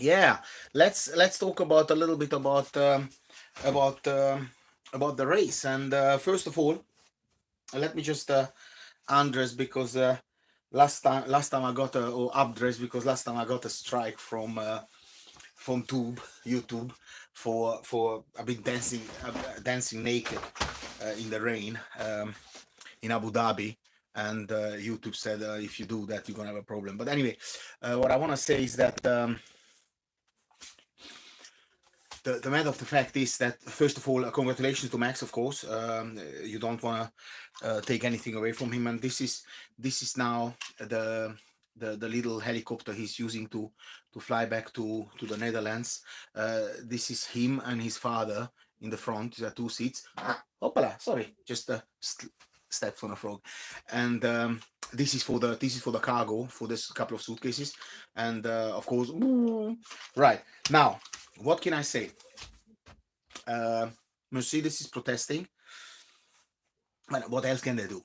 Yeah, let's talk about a little bit about about the race. And first of all, let me just undress because last time I got a or updress because last time I got a strike from YouTube for I've been dancing naked in the rain in Abu Dhabi. And YouTube said if you do that, you're gonna have a problem. But anyway, what I want to say is that the matter of the fact is that first of all, congratulations to Max. Of course, you don't want to take anything away from him, and this is now the little helicopter he's using to fly back to the Netherlands. This is him and his father in the front. There are two seats. Hoppala, sorry, just steps on a frog. And this is for the cargo for this couple of suitcases, and of course, right now, what can I say? Uh, Mercedes is protesting, but what else can they do?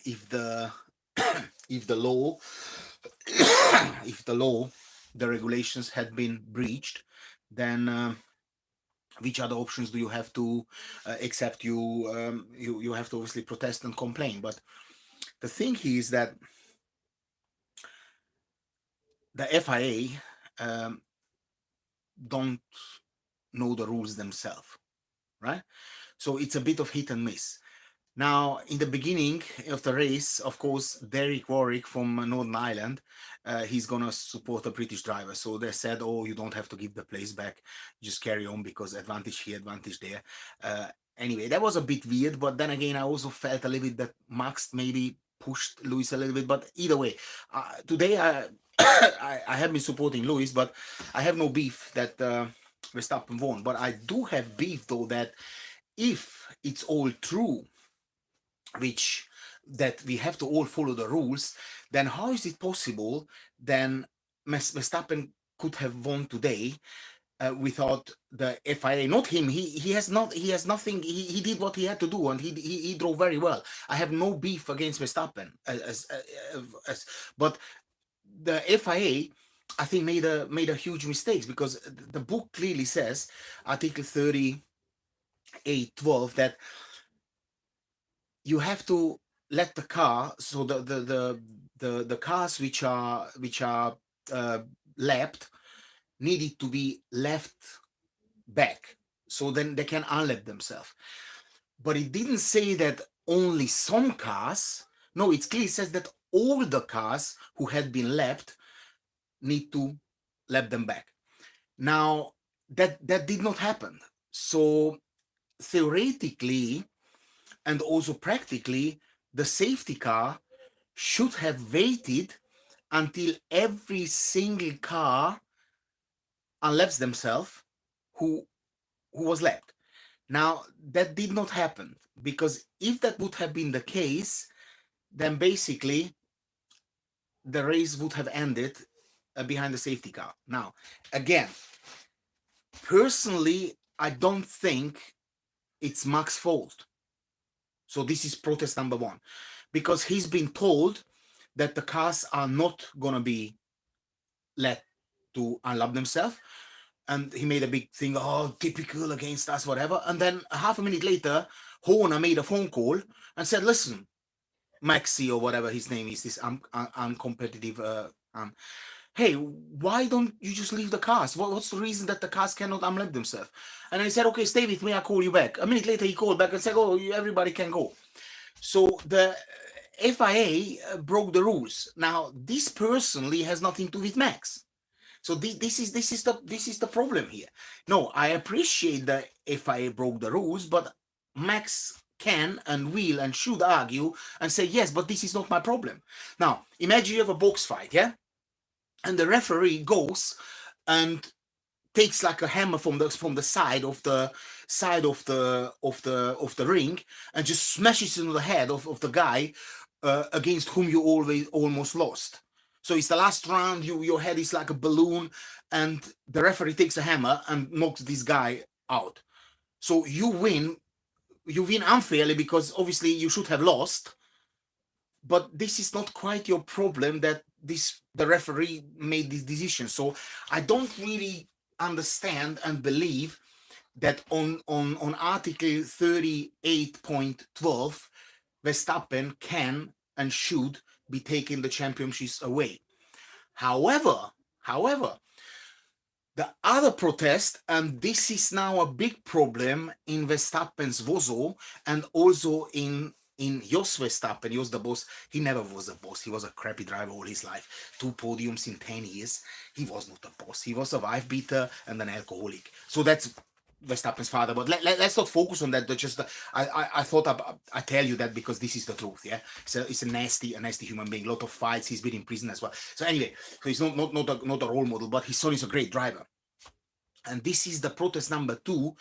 If the if the law, if the law, the regulations had been breached, then which other options do you have to accept? You have to obviously protest and complain. But the thing is that the FIA don't know the rules themselves, right? So it's a bit of hit and miss. Now, in the beginning of the race, of course, Derek Warwick from Northern Ireland, he's gonna support a British driver. So they said, "Oh, you don't have to give the place back; just carry on because advantage here, advantage there." Anyway, that was a bit weird, but then again, I also felt a little bit that Max maybe pushed Lewis a little bit. But either way, today I I have been supporting Lewis, but I have no beef that Verstappen won. But I do have beef though that if it's all true, which that we have to all follow the rules, then how is it possible then Verstappen could have won today without the FIA? Not him. He has not. He has nothing. He did what he had to do, and he drove very well. I have no beef against Verstappen, but the FIA. I think made a huge mistake because the book clearly says, Article 38.12, that you have to let the car, so the cars which are lapped needed to be left back so then they can unlap themselves. But it didn't say that only some cars. No, it clearly says that all the cars who had been lapped need to lap them back. Now that did not happen. So theoretically and also practically, the safety car should have waited until every single car unlaps themselves who was lapped. Now that did not happen, because if that would have been the case, then basically the race would have ended behind the safety car. Now, again, personally, I don't think it's Max's fault. So this is protest number one, because he's been told that the cars are not going to be let to unlap themselves. And he made a big thing, oh, typical against us, whatever. And then half a minute later, Horner made a phone call and said, listen, Maxi or whatever his name is, this uncompetitive, hey, why don't you just leave the cars? What's the reason that the cars cannot unlap themselves? And he said, okay, stay with me, I'll call you back. A minute later, he called back and said, oh, everybody can go. So the FIA broke the rules. Now, this personally has nothing to do with Max. So this is the problem here. No, I appreciate that FIA broke the rules, but Max can and will and should argue and say, yes, but this is not my problem. Now, imagine you have a box fight, yeah? And the referee goes and takes like a hammer from the side of the ring and just smashes into the head of the guy against whom you almost lost. So it's the last round, your head is like a balloon, and the referee takes a hammer and knocks this guy out. So you win unfairly because obviously you should have lost, but this is not quite your problem that the referee made this decision. So I don't really understand and believe that on Article 38.12, Verstappen can and should be taking the championships away. However, the other protest, and this is now a big problem in Verstappen's Vozo and also in Jos Verstappen. Jos the boss, he never was a boss. He was a crappy driver all his life. 2 podiums in 10 years. He was not a boss. He was a wife beater and an alcoholic. So that's Verstappen's father. But let's not focus on that. I thought I tell you that because this is the truth. Yeah, it's a nasty human being. A lot of fights. He's been in prison as well. So anyway, so he's not a role model, but his son is a great driver. And this is the protest number 2,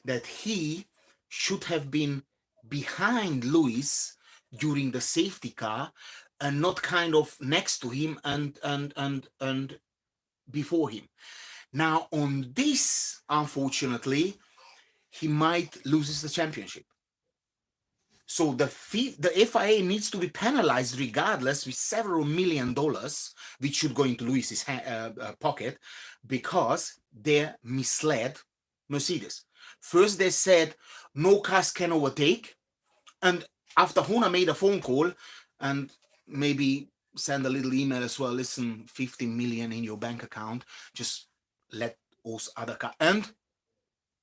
that he should have been behind Lewis during the safety car and not kind of next to him and before him. Now on this, unfortunately, he might lose the championship. So the FIA needs to be penalized regardless with several $1 million, which should go into Lewis's pocket, because they misled Mercedes. First they said no cars can overtake, and after Honda made a phone call and maybe send a little email as well, listen, 50 million in your bank account, just let those other cars, and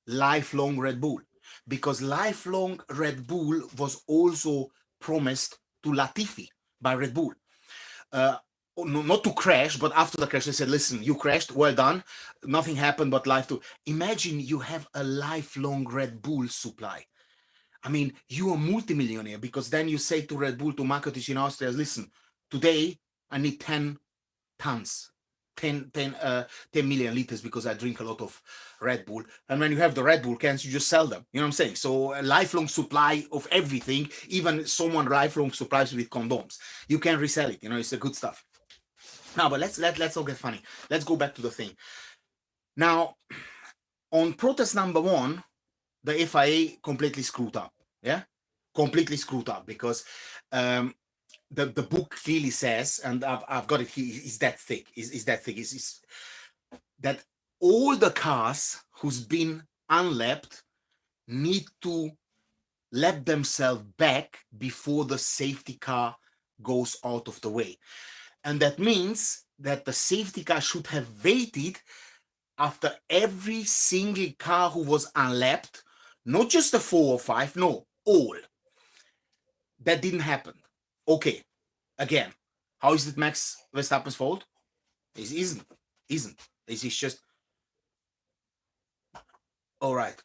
lifelong Red Bull, because lifelong Red Bull was also promised to Latifi by Red Bull. Not to crash, but after the crash, they said, listen, you crashed, well done. Nothing happened but life too. Imagine you have a lifelong Red Bull supply. I mean, you're a multimillionaire, because then you say to Red Bull, to Marketing in Austria, listen, today I need 10 tons. 10 million liters because I drink a lot of Red Bull. And when you have the Red Bull cans, you just sell them. You know what I'm saying? So a lifelong supply of everything, even someone lifelong supplies with condoms. You can resell it. You know, it's a good stuff. Now, but let's not get funny. Let's go back to the thing. Now, on protest number 1, the FIA completely screwed up. Yeah, completely screwed up, because the book clearly says, and I've got it here, is that thick, is that all the cars who's been unlapped need to lap themselves back before the safety car goes out of the way. And that means that the safety car should have waited after every single car who was unlapped, not just the 4 or 5, no, all. That didn't happen. Okay, again, how is it Max Verstappen's fault? It isn't. This is just, all right.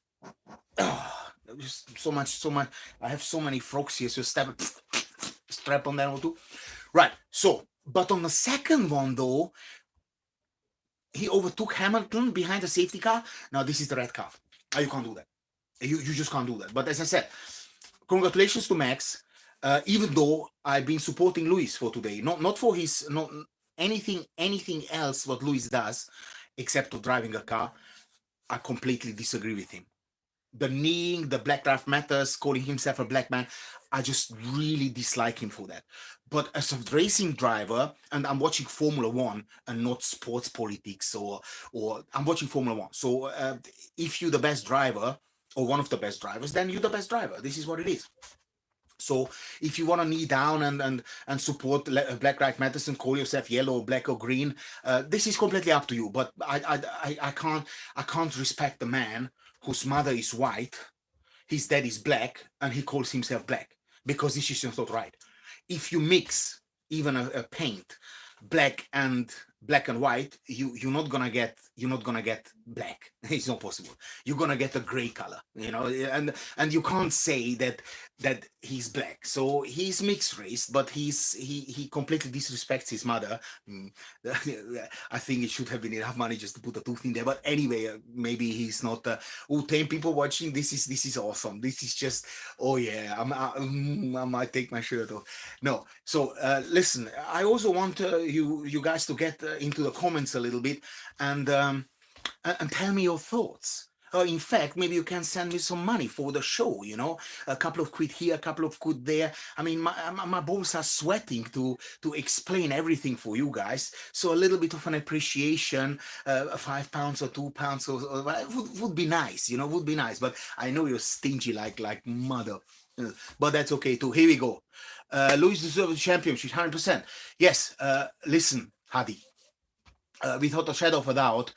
Just so much. I have so many frogs here, so strap on that one too. Right. So, but on the second one though, he overtook Hamilton behind the safety car. Now this is the red car. You can't do that. You just can't do that. But as I said, congratulations to Max. Even though I've been supporting Lewis for today, not for his, not anything else what Lewis does, except for driving a car, I completely disagree with him. The kneeing, the Black Lives Matters, calling himself a black man, I just really dislike him for that. But as a racing driver, and I'm watching Formula One and not sports politics, or I'm watching Formula One. So if you're the best driver or one of the best drivers, then you're the best driver. This is what it is. So if you want to knee down and support Black Lives Matter and call yourself yellow, black, or green, this is completely up to you. But I can't respect the man whose mother is white, his dad is black, and he calls himself black, because this is just not right. If you mix even a paint, black and white, you're not gonna get black. It's not possible. You're gonna get a gray color, you know, and you can't say that he's black. So he's mixed race, but he completely disrespects his mother. I think it should have been enough money just to put a tooth in there. But anyway, maybe he's not. 10 people watching. This is awesome. This is just, oh yeah, I might take my shirt off. No. So listen, I also want you guys to get into the comments a little bit and tell me your thoughts. In fact, maybe you can send me some money for the show, a couple of quid here, a couple of quid there. I mean, my balls are sweating to explain everything for you guys. So a little bit of an appreciation, £5 or £2 would be nice, would be nice. But I know you're stingy like mother. But that's okay too. Here we go. Luis deserves the championship, 100%. Yes, listen, Hadi, without a shadow of a doubt,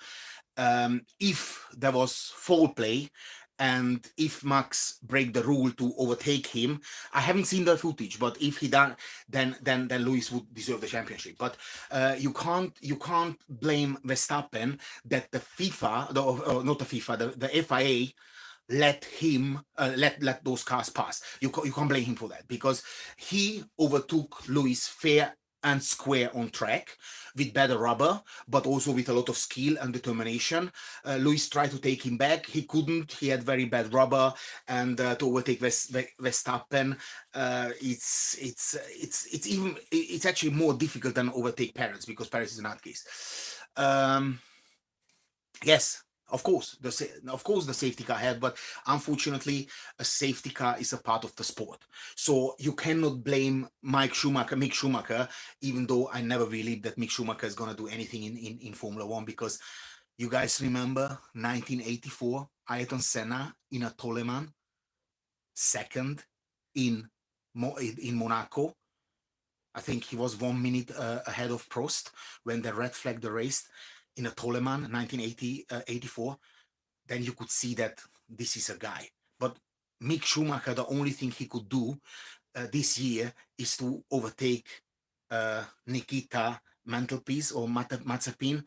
if there was foul play and if Max break the rule to overtake him, I haven't seen the footage, but if he done, then Lewis would deserve the championship. But you can't blame Verstappen that the FIFA, not the FIFA, the FIA let those cars pass. You can't blame him for that because he overtook Lewis fair and square on track with better rubber, but also with a lot of skill and determination. Lewis tried to take him back. He couldn't. He had very bad rubber, and to overtake Verstappen, it's actually more difficult than overtake Perez because Perez is an case. Yes, of course the safety car had, but unfortunately a safety car is a part of the sport, so you cannot blame Mick Schumacher, even though I never believed that Mick Schumacher is going to do anything in Formula One, because you guys remember 1984 Ayrton Senna in a Toleman second in in Monaco. I think he was 1 minute ahead of Prost when they red flagged the race in a Toleman 1984. Then you could see that this is a guy. But Mick Schumacher, the only thing he could do this year is to overtake Nikita Mantelpiece or Mazepin.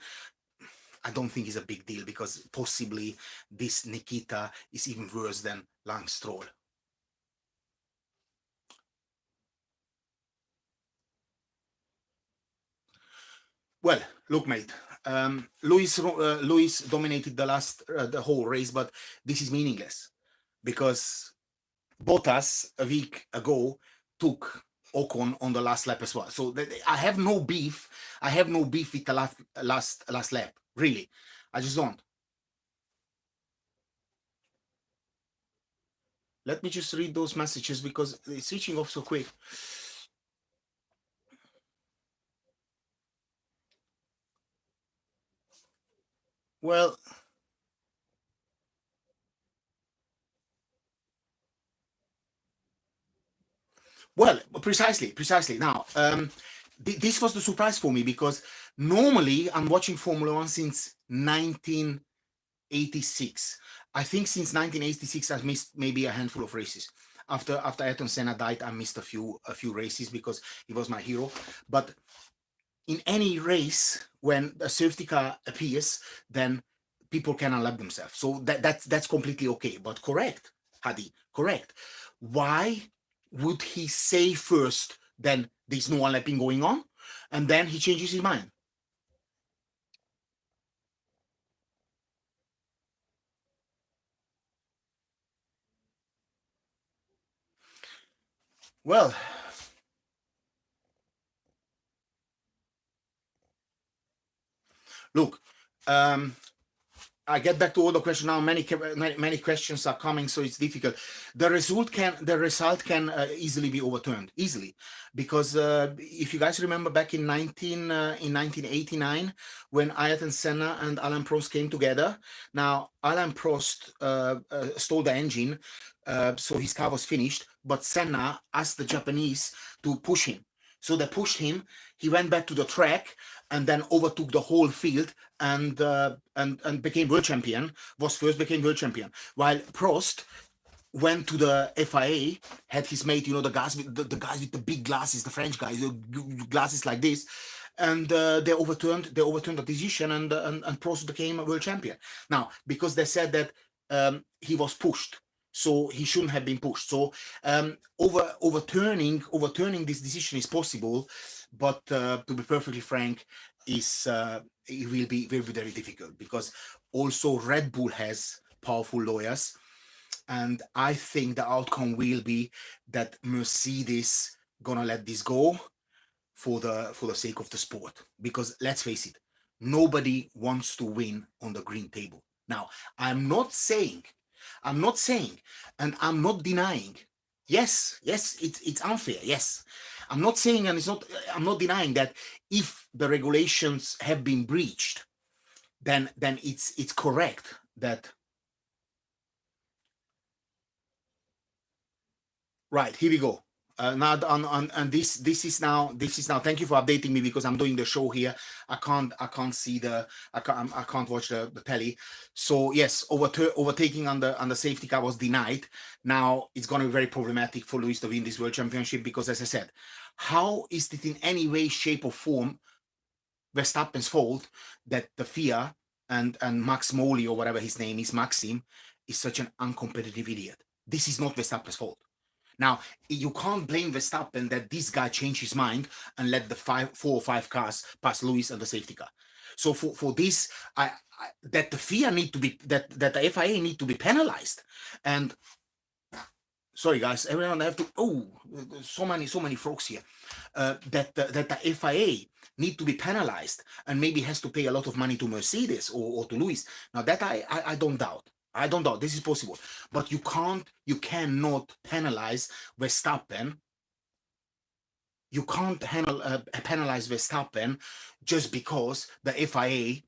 I don't think it's a big deal because possibly this Nikita is even worse than Lance Stroll. Well, look, mate. Lewis dominated the whole race, but this is meaningless because Bottas a week ago took Ocon on the last lap as well. So I have no beef. I have no beef with the last lap. Really, I just don't. Let me just read those messages because it's switching off so quick. Well, precisely. Now, this was the surprise for me because normally I'm watching Formula One since 1986. I think since 1986 I've missed maybe a handful of races. After Ayrton Senna died, I missed a few races because he was my hero. But in any race, when a safety car appears, then people can unlap themselves. So that's completely okay. But correct, Hadi, correct. Why would he say first then there's no unlapping going on, and then he changes his mind? Well, look, I get back to all the questions now. Many questions are coming, so it's difficult. The result can easily be overturned, easily, because if you guys remember back in 1989 when Ayrton Senna and Alain Prost came together. Now Alain Prost stole the engine, so his car was finished. But Senna asked the Japanese to push him, so they pushed him. He went back to the track and then overtook the whole field and became world champion. Was first, became world champion. While Prost went to the FIA, had his mate, the guys the guys with the big glasses, the French guys, glasses like this, and they overturned the decision, and Prost became a world champion. Now, because they said that he was pushed, so he shouldn't have been pushed. So overturning this decision is possible, but to be perfectly frank, it will be very difficult because also Red Bull has powerful lawyers, and I think the outcome will be that Mercedes gonna let this go for the sake of the sport. Because let's face it, nobody wants to win on the green table. Now, I'm not saying, and I'm not denying. Yes, it's unfair. Yes, I'm not saying, and I'm not denying that if the regulations have been breached, then it's correct that. Right, here we go. Now on this is now thank you for updating me, because I'm doing the show here. I can't see I can't watch the telly. So yes, overtaking on the safety car was denied. Now it's going to be very problematic for Lewis to win this world championship, because as I said, how is it in any way, shape or form Verstappen's fault that the FIA and Max Moley, or whatever his name is, Maxim, is such an uncompetitive idiot? This is not Verstappen's fault. Now, you can't blame Verstappen that this guy changed his mind and let the 4 or 5 cars pass Lewis and the safety car. So for this, that the FIA need to be, that the FIA need to be penalized. And sorry guys, everyone have to, so many frogs here. That the FIA need to be penalized and maybe has to pay a lot of money to Mercedes or to Lewis. Now that I don't doubt. I don't doubt this is possible, but you cannot penalize Verstappen. You can't penalize Verstappen just because the FIA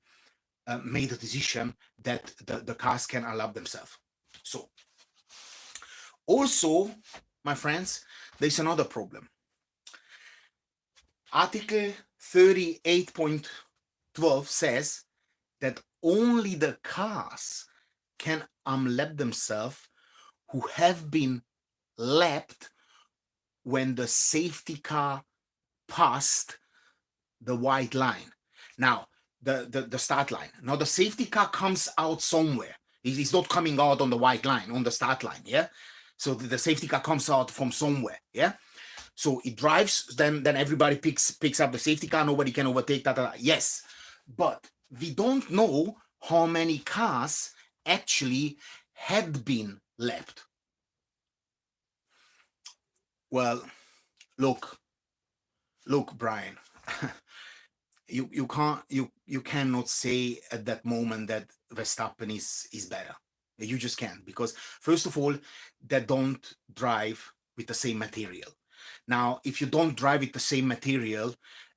made a decision that the cars can allow themselves. So, also, my friends, there's another problem. Article 38.12 says that only the cars can unlap themselves who have been lapped when the safety car passed the white line. Now, the start line. Now, the safety car comes out somewhere. It's not coming out on the white line, on the start line, yeah? So the safety car comes out from somewhere, yeah? So it drives, then everybody picks up the safety car, nobody can overtake that. Yes, but we don't know how many cars actually had been lapped. Well, look, Brian, you cannot say at that moment that Verstappen is better. You just can't, because first of all, they don't drive with the same material. Now, if you don't drive with the same material,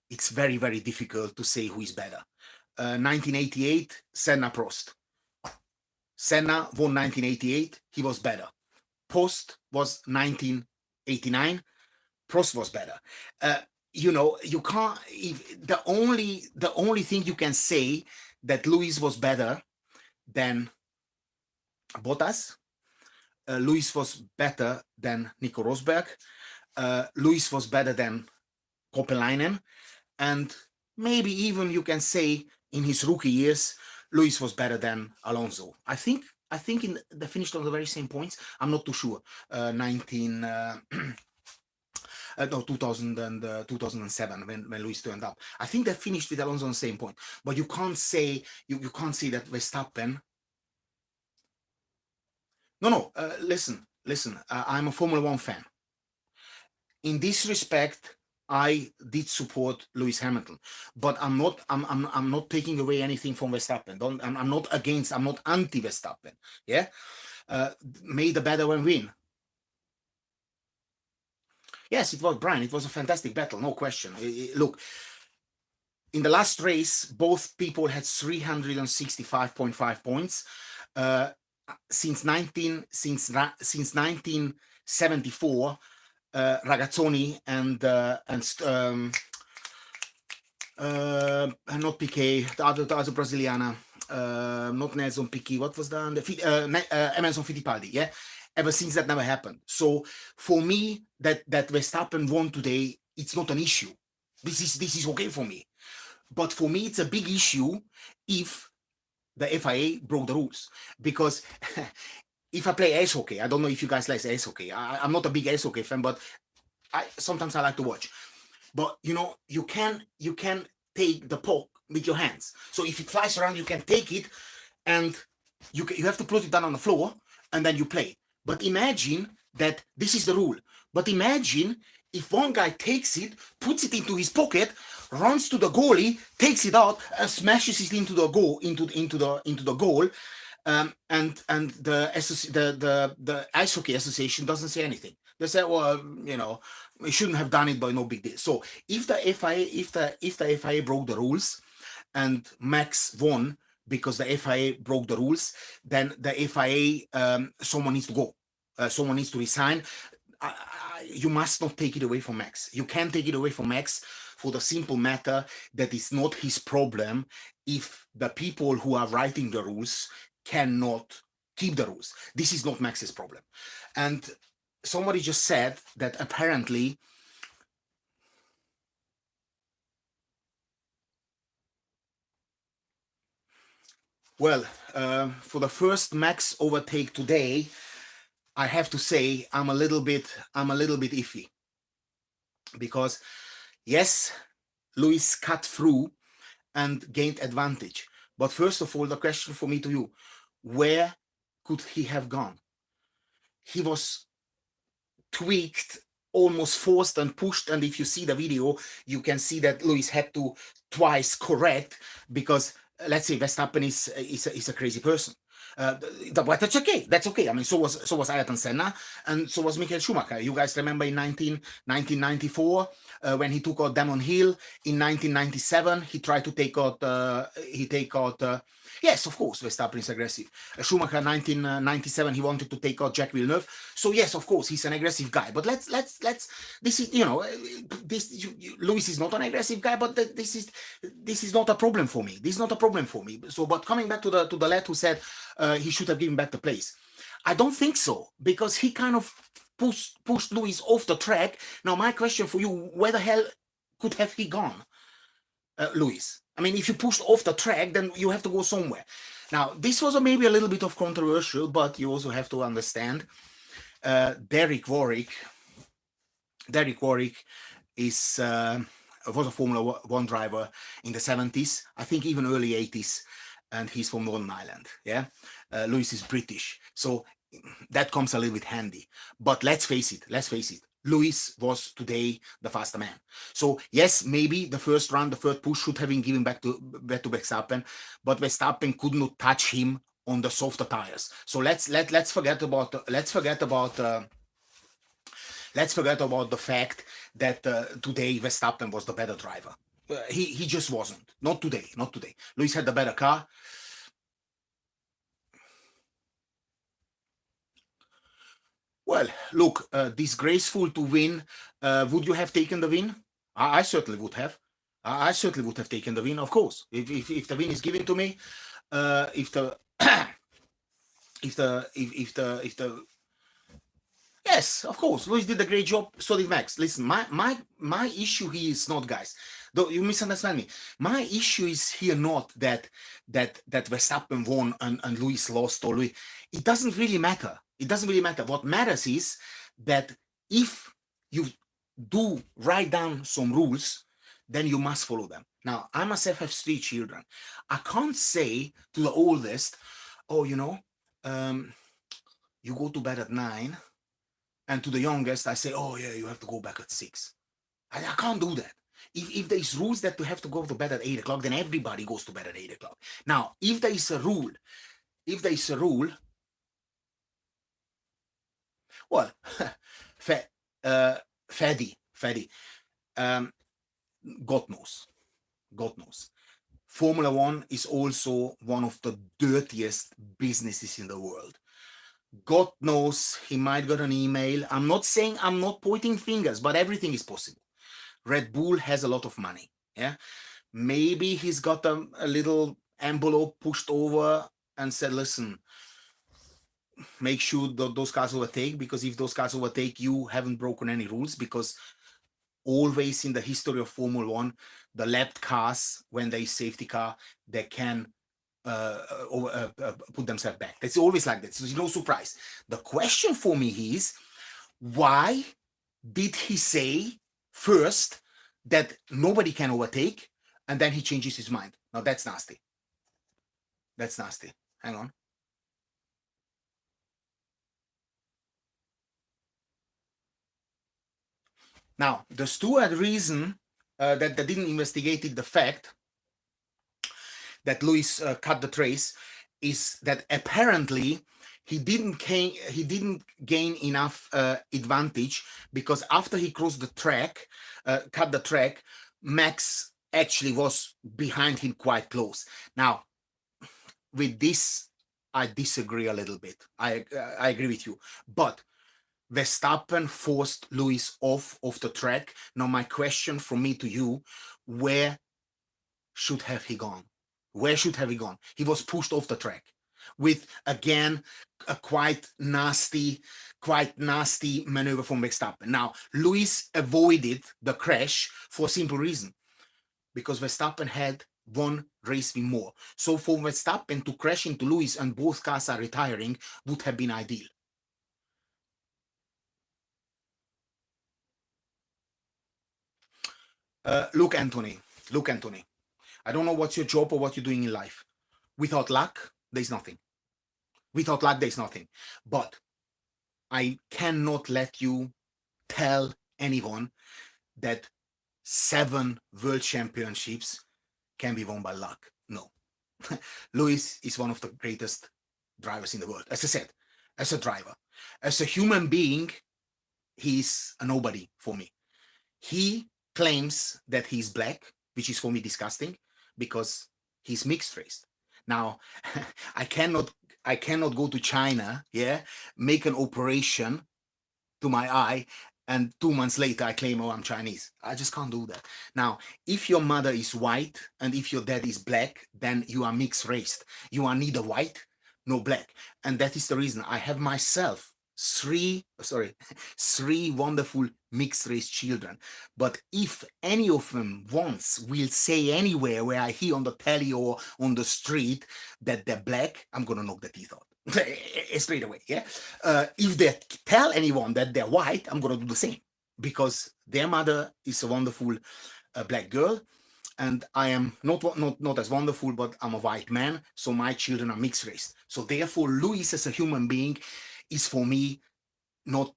it's very, very difficult to say who is better. 1988, Senna, Prost. Senna won 1988. He was better. Prost was 1989. Prost was better. You can't. The only thing you can say that Lewis was better than Bottas. Lewis was better than Nico Rosberg. Lewis was better than Kopelainen, and maybe even you can say in his rookie years, Lewis was better than Alonso. I think they finished on the very same points. I'm not too sure. 2007 when Lewis turned up. I think they finished with Alonso on the same point. But you can't say you can't say that Verstappen. No. Listen. I'm a Formula One fan. In this respect, I did support Lewis Hamilton, but I'm not taking away anything from Verstappen. I'm not against. I'm not anti Verstappen. Yeah, may the better one win. Yes, it was, Brian. It was a fantastic battle, no question. Look, in the last race, both people had 365.5 points. Since 1974. Ragazzoni and not Piquet, the other Brasiliana, not Nelson Piquet. What was Emerson Fittipaldi? Yeah, ever since that never happened. So for me, that Verstappen won today, it's not an issue. This is okay for me. But for me, it's a big issue if the FIA broke the rules, because if I play ice hockey, I don't know if you guys like ice hockey. I'm not a big ice hockey fan, but sometimes I like to watch. But you can take the puck with your hands. So if it flies around, you can take it, and you have to put it down on the floor, and then you play. But imagine that this is the rule. But imagine if one guy takes it, puts it into his pocket, runs to the goalie, takes it out, and smashes it into the goal, into the goal. And the ice hockey association doesn't say anything. They say, well, we shouldn't have done it, but no big deal. So if the FIA, if the FIA broke the rules, and Max won because the FIA broke the rules, then the FIA, someone needs to go. Someone needs to resign. You must not take it away from Max. You can't take it away from Max for the simple matter that it's not his problem if the people who are writing the rules cannot keep the rules. This is not Max's problem. And somebody just said that apparently for the first Max overtake today, I have to say I'm a little bit iffy, because yes, Lewis cut through and gained advantage. But first of all, the question for me to you, where could he have gone? He was tweaked, almost forced and pushed. And if you see the video, you can see that Lewis had to twice correct, because let's say Verstappen is a crazy person. But that's okay. That's okay. I mean, so was Ayrton Senna, and so was Michael Schumacher. You guys remember in 1994 when he took out Damon Hill. In 1997, he tried to take out. Yes, of course, Verstappen is aggressive. Schumacher, 1997, he wanted to take out Jacques Villeneuve. So yes, of course, he's an aggressive guy. But let's. This is Lewis is not an aggressive guy, but this is not a problem for me. This is not a problem for me. So, but coming back to the lad who said he should have given back the place, I don't think so, because he kind of pushed Lewis off the track. Now, my question for you: where the hell could have he gone, Lewis? I mean, if you pushed off the track, then you have to go somewhere. Now, this was maybe a little bit of controversial, but you also have to understand Derek Warwick is was a Formula One driver in the 70s, I think even early 80s, and he's from Northern Ireland. Yeah, Lewis is British, so that comes a little bit handy. But let's face it. Lewis was today the faster man. So yes, maybe the first run, the third push should have been given back to Verstappen, but Verstappen could not touch him on the softer tires. So let's forget about the fact that today Verstappen was the better driver. He just wasn't. Not today. Lewis had the better car. Well, look, disgraceful to win. Would you have taken the win? I certainly would have. I certainly would have taken the win, of course. If the win is given to me, if the yes, of course, Lewis did a great job. So did Max. Listen, my issue here is not, guys. Though you misunderstand me. My issue is here not that Verstappen won and Lewis lost, or Lewis. It doesn't really matter. What matters is that if you do write down some rules, then you must follow them. Now, I myself have 3 children. I can't say to the oldest, oh, you go to bed at 9, and to the youngest, I say, oh yeah, you have to go back at 6. I can't do that. If there's rules that you have to go to bed at 8 o'clock, then everybody goes to bed at 8 o'clock. Now, if there is a rule, well, Freddy, God knows. Formula One is also one of the dirtiest businesses in the world. God knows he might get an email. I'm not pointing fingers, but everything is possible. Red Bull has a lot of money. Yeah, maybe he's got a little envelope pushed over and said, listen, make sure that those cars overtake, because if those cars overtake, you haven't broken any rules. Because always in the history of Formula One, the lapped cars, when they safety car, they can put themselves back. That's always like that. So it's no surprise. The question for me is, why did he say first that nobody can overtake, and then he changes his mind? Now that's nasty. Hang on. Now, the steward reason that they didn't investigate the fact that Lewis cut the trace is that apparently he didn't gain enough advantage, because after he crossed the track, cut the track, Max actually was behind him quite close. Now, with this, I disagree a little bit. I agree with you, but Verstappen forced Lewis off of the track. Now, my question from me to you: where should have he gone? Where should have he gone? He was pushed off the track with, again, a quite nasty maneuver from Verstappen. Now, Lewis avoided the crash for a simple reason, because Verstappen had one race win more. So for Verstappen to crash into Lewis and both cars are retiring would have been ideal. Look, Anthony, look, Anthony, I don't know what's your job or what you're doing in life. Without luck, there's nothing. Without luck, there's nothing. But I cannot let you tell anyone that 7 world championships can be won by luck. No. Lewis is one of the greatest drivers in the world. As I said, as a driver, as a human being, he's a nobody for me. He claims that he's black, which is for me disgusting, because he's mixed race. Now, I cannot I cannot go to China, yeah, make an operation to my eye, and 2 months later I claim, oh, I'm Chinese. I just can't do that. Now, if your mother is white and if your dad is black, then you are mixed race. You are neither white nor black. And that is the reason I have myself three wonderful mixed race children. But if any of them once will say anywhere where I hear on the telly or on the street that they're black, I'm gonna knock the teeth out. Straight away, yeah. If they tell anyone that they're white, I'm gonna do the same, because their mother is a wonderful black girl, and I am not as wonderful, but I'm a white man, so my children are mixed race. So therefore, Louis as a human being is for me not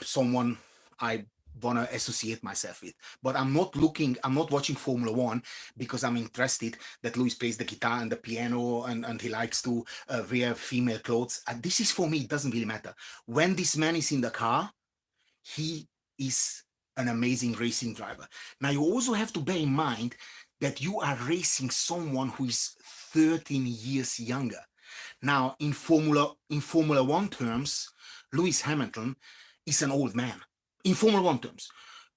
someone I want to associate myself with. But I'm not watching Formula One because I'm interested that Louis plays the guitar and the piano, and he likes to wear female clothes. And this is, for me, it doesn't really matter. When this man is in the car, he is an amazing racing driver. Now, you also have to bear in mind that you are racing someone who is 13 years younger. Now, in Formula One terms, Lewis Hamilton is an old man. In Formula One terms,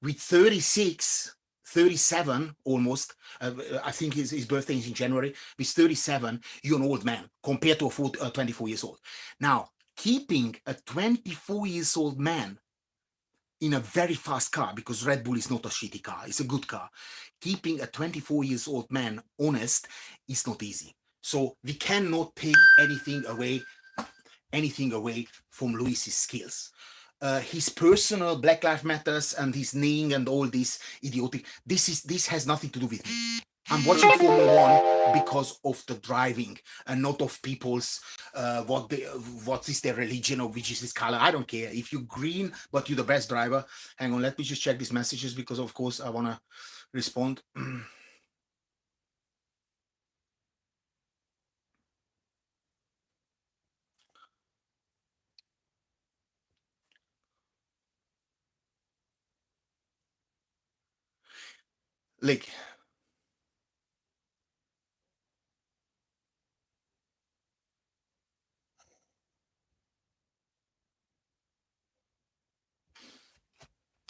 with 36, 37 almost, I think his birthday is in January, with 37, you're an old man compared to a 24 years old. Now, keeping a 24 years old man in a very fast car, because Red Bull is not a shitty car, it's a good car. Keeping a 24 years old man honest is not easy. So we cannot take anything away from Luis's skills. His personal Black Lives Matters and his kneeing and all this idiotic, this has nothing to do with me. I'm watching Formula One because of the driving and not of people's what is their religion or which is his color. I don't care. If you're green but you're the best driver, hang on, let me just check these messages, because of course I wanna respond. Like,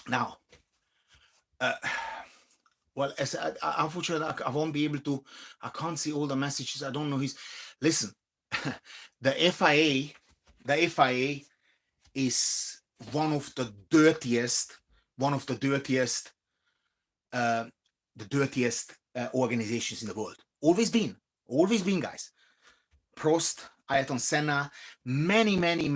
now, uh, well, as unfortunately, I won't be able to. I can't see all the messages. I don't know his. Listen, the FIA, the FIA is one of uh, the dirtiest organizations in the world. Always been, guys. Prost, Ayrton Senna, many many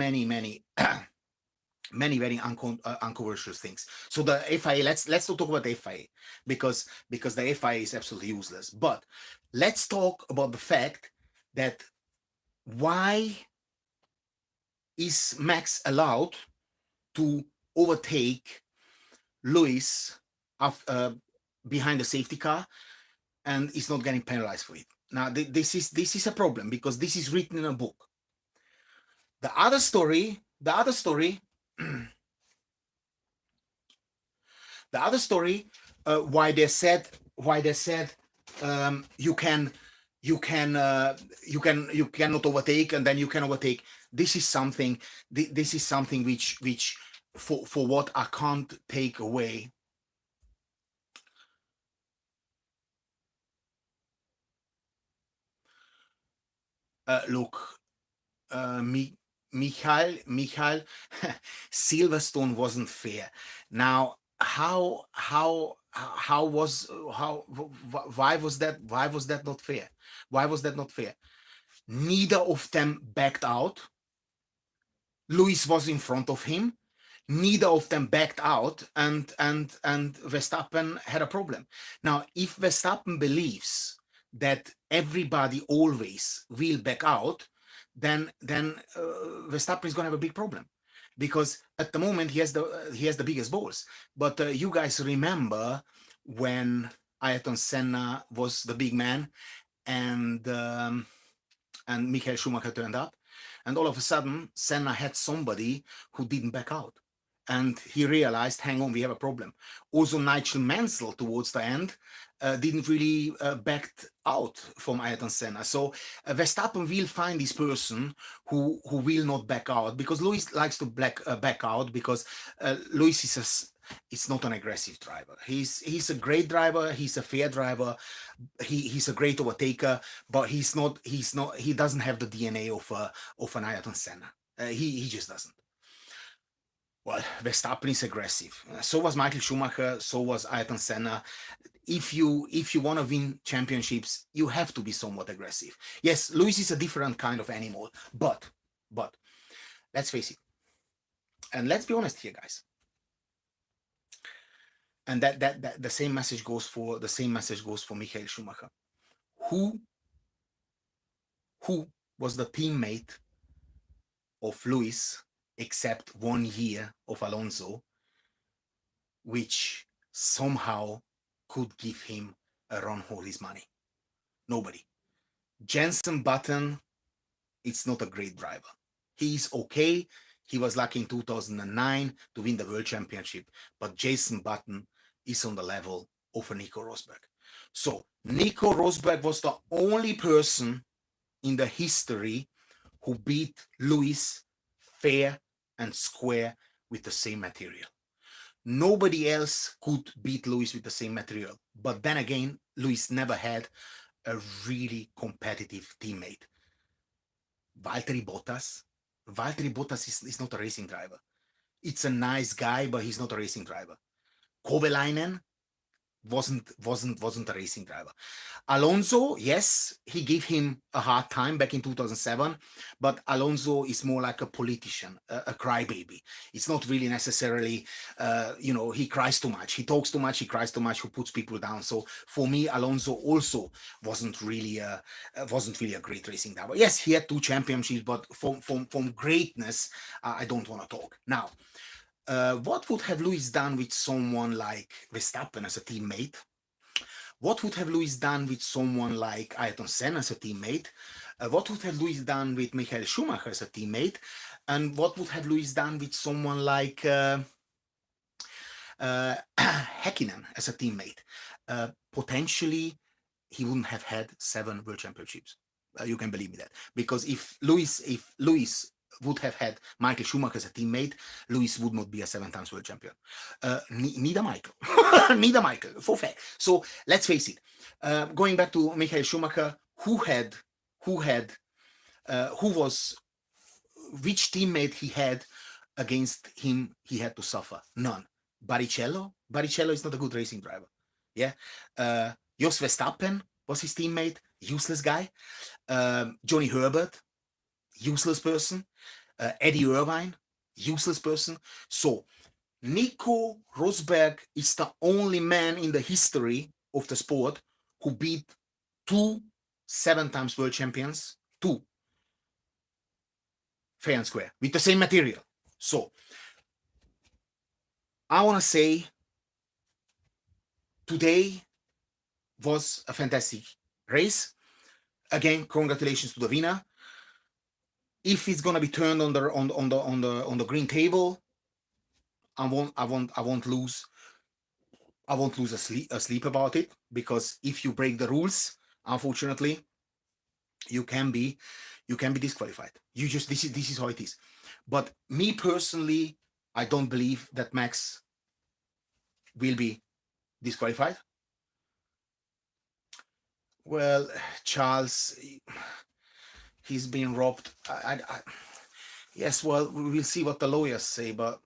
very uncontroversial things. So the FIA, let's not talk about the FIA, because the FIA is absolutely useless. But let's talk about the fact that why is Max allowed to overtake Lewis behind the safety car and is not getting penalized for it? Now this is a problem because this is written in a book. The other story, the other story, why they said you can you cannot overtake and then you can overtake. This is something. This is something which for what I can't take away. Look, Michael, Silverstone wasn't fair. Now, how was how why was that not fair? Why was that not fair? Neither of them backed out. Lewis was in front of him. Neither of them backed out, and Verstappen had a problem. Now, if Verstappen believes that everybody always will back out, then Verstappen is going to have a big problem, because at the moment he has the biggest balls. But you guys remember when Ayrton Senna was the big man, and Michael Schumacher turned up, and all of a sudden Senna had somebody who didn't back out, and he realized, hang on, we have a problem. Also, Nigel Mansell towards the end didn't really back out from Ayrton Senna. So Verstappen will find this person who will not back out, because Lewis likes to back out, because Lewis is not an aggressive driver. He's a great driver. He's a fair driver. He's a great overtaker, but he doesn't have the DNA of an Ayrton Senna. He just doesn't. Well, Verstappen is aggressive. So was Michael Schumacher. So was Ayrton Senna. If you want to win championships, you have to be somewhat aggressive. Yes, Lewis is a different kind of animal, but let's face it, and let's be honest here, guys. And that the same message goes for Michael Schumacher. Who who was the teammate of Lewis except 1 year of Alonso, which somehow could give him a run for his money? Nobody. Jenson Button, it's not a great driver. He's okay. He was lucky in 2009 to win the World Championship, but Jason Button is on the level of a Nico Rosberg. So Nico Rosberg was the only person in the history who beat Lewis fair and square with the same material. Nobody else could beat Lewis with the same material. But then again, Lewis never had a really competitive teammate. Valtteri Bottas. Valtteri Bottas is not a racing driver. It's a nice guy, but he's not a racing driver. Kovalainen wasn't a racing driver. Alonso, yes, he gave him a hard time back in 2007, but Alonso is more like a politician, a crybaby. It's not really necessarily, he cries too much, he talks too much, he cries too much, who puts people down. So for me, Alonso also wasn't really a great racing driver. Yes, he had 2 championships, but from greatness, I don't want to talk now. What would have Lewis done with someone like Verstappen as a teammate? What would have Lewis done with someone like Ayrton Senna as a teammate? What would have Lewis done with Michael Schumacher as a teammate? And what would have Lewis done with someone like Häkkinen as a teammate? Potentially, he wouldn't have had 7 World Championships. You can believe me that, because if Lewis would have had Michael Schumacher as a teammate, Lewis would not be a 7 times world champion. Neither Michael, neither Michael, for fact. So let's face it. Going back to Michael Schumacher, who was which teammate he had against him? He had to suffer none. Barrichello is not a good racing driver. Yeah, Jos Verstappen was his teammate, useless guy. Johnny Herbert, useless person. Eddie Irvine, useless person. So Nico Rosberg is the only man in the history of the sport who beat 2 7 times world champions, 2 fair and square, with the same material. So I want to say today was a fantastic race. Again, congratulations to the winner. If it's gonna be turned on the green table, I won't lose. I won't lose a sleep about it, because if you break the rules, unfortunately, you can be disqualified. You just this is how it is. But me personally, I don't believe that Max will be disqualified. Well, Charles, he's been robbed. Yes, well, we will see what the lawyers say, but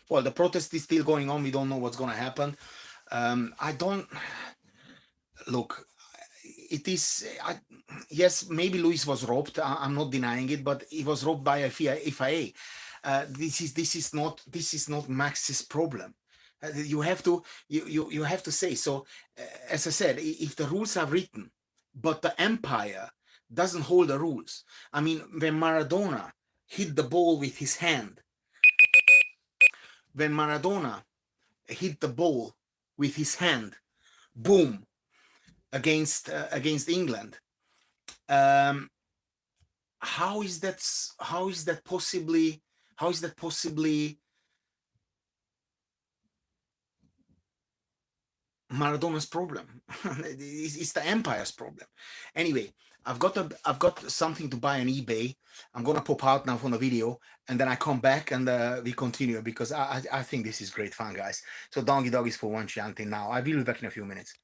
well, the protest is still going on. We don't know what's going to happen. I don't look. It is, yes, maybe Luis was robbed. I'm not denying it, but he was robbed by a FIA. This is not Max's problem. You have to you have to say so. As I said, if the rules are written, but the empire doesn't hold the rules. I mean, when Maradona hit the ball with his hand, when Maradona hit the ball with his hand, boom, against England. Um, how is that possibly Maradona's problem? It's the empire's problem. Anyway, I've got something to buy on eBay. I'm gonna pop out now from the video, and then I come back and we continue, because I think this is great fun, guys. So donkey dog is for one chanting now. I will be back in a few minutes.